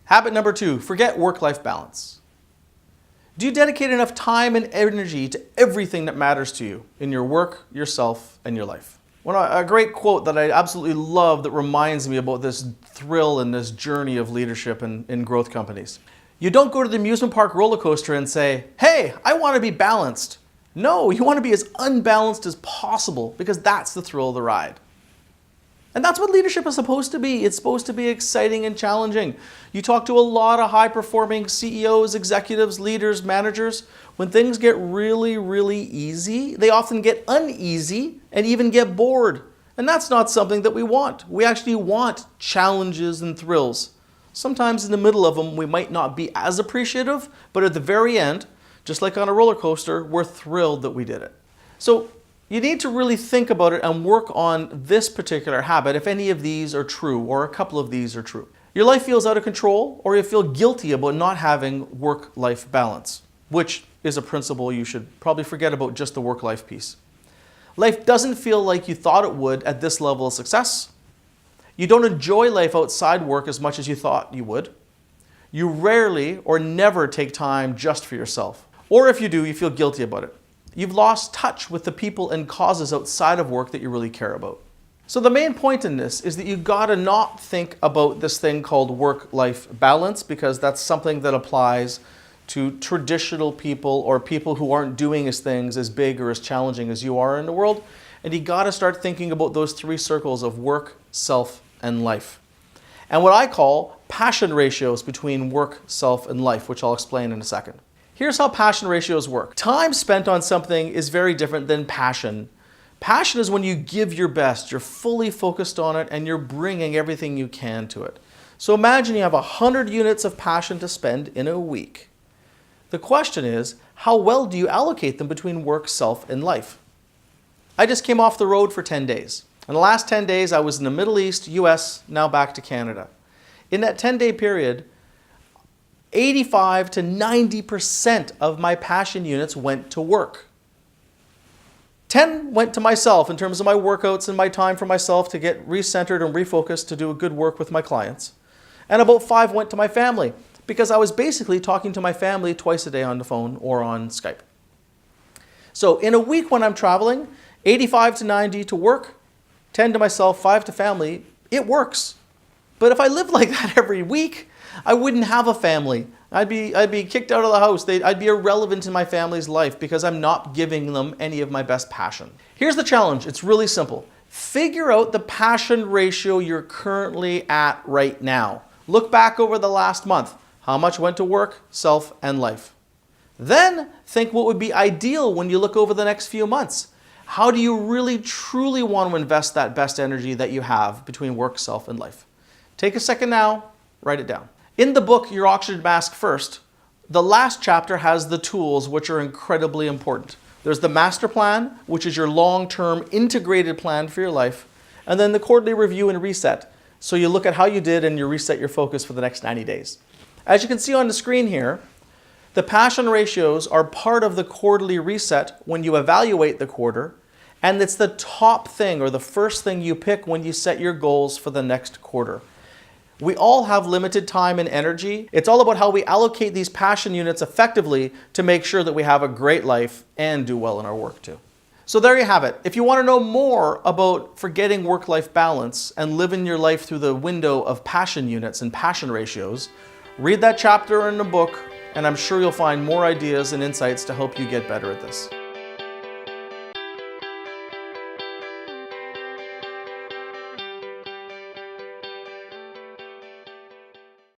Habit number 2, forget work-life balance. Do you dedicate enough time and energy to everything that matters to you in your work, yourself, and your life? A great quote that I absolutely love that reminds me about this thrill and this journey of leadership in growth companies. You don't go to the amusement park roller coaster and say, hey, I want to be balanced. No, you want to be as unbalanced as possible because that's the thrill of the ride. And that's what leadership is supposed to be. It's supposed to be exciting and challenging. You talk to a lot of high-performing CEOs, executives, leaders, managers. When things get really, really easy, they often get uneasy and even get bored. And that's not something that we want. We actually want challenges and thrills. Sometimes in the middle of them, we might not be as appreciative, but at the very end, just like on a roller coaster, we're thrilled that we did it. So you need to really think about it and work on this particular habit if any of these are true or a couple of these are true. Your life feels out of control or you feel guilty about not having work-life balance, which is a principle you should probably forget about just the work-life piece. Life doesn't feel like you thought it would at this level of success. You don't enjoy life outside work as much as you thought you would. You rarely or never take time just for yourself. Or if you do, you feel guilty about it. You've lost touch with the people and causes outside of work that you really care about. So the main point in this is that you gotta not think about this thing called work-life balance because that's something that applies to traditional people or people who aren't doing things as big or as challenging as you are in the world. And you gotta start thinking about those 3 circles of work, self, and life. And what I call passion ratios between work, self, and life, which I'll explain in a second. Here's how passion ratios work. Time spent on something is very different than passion. Passion is when you give your best, you're fully focused on it, and you're bringing everything you can to it. So imagine you have 100 units of passion to spend in a week. The question is, how well do you allocate them between work, self, and life? I just came off the road for 10 days. In the last 10 days, I was in the Middle East, US, now back to Canada. In that 10-day period, 85 to 90% of my passion units went to work. 10 went to myself in terms of my workouts and my time for myself to get recentered and refocused to do a good work with my clients. And about 5 went to my family because I was basically talking to my family twice a day on the phone or on Skype. So in a week when I'm traveling, 85 to 90 to work, 10 to myself, 5 to family, it works. But if I lived like that every week, I wouldn't have a family. I'd be kicked out of the house. I'd be irrelevant in my family's life because I'm not giving them any of my best passion. Here's the challenge. It's really simple. Figure out the passion ratio you're currently at right now. Look back over the last month. How much went to work, self, and life? Then think what would be ideal when you look over the next few months. How do you really, truly want to invest that best energy that you have between work, self, and life? Take a second now, write it down. In the book, Your Oxygen Mask First, the last chapter has the tools which are incredibly important. There's the master plan, which is your long-term integrated plan for your life, and then the quarterly review and reset. So you look at how you did and you reset your focus for the next 90 days. As you can see on the screen here, the passion ratios are part of the quarterly reset when you evaluate the quarter, and it's the top thing or the first thing you pick when you set your goals for the next quarter. We all have limited time and energy. It's all about how we allocate these passion units effectively to make sure that we have a great life and do well in our work too. So there you have it. If you want to know more about forgetting work-life balance and living your life through the window of passion units and passion ratios, read that chapter in the book, and I'm sure you'll find more ideas and insights to help you get better at this.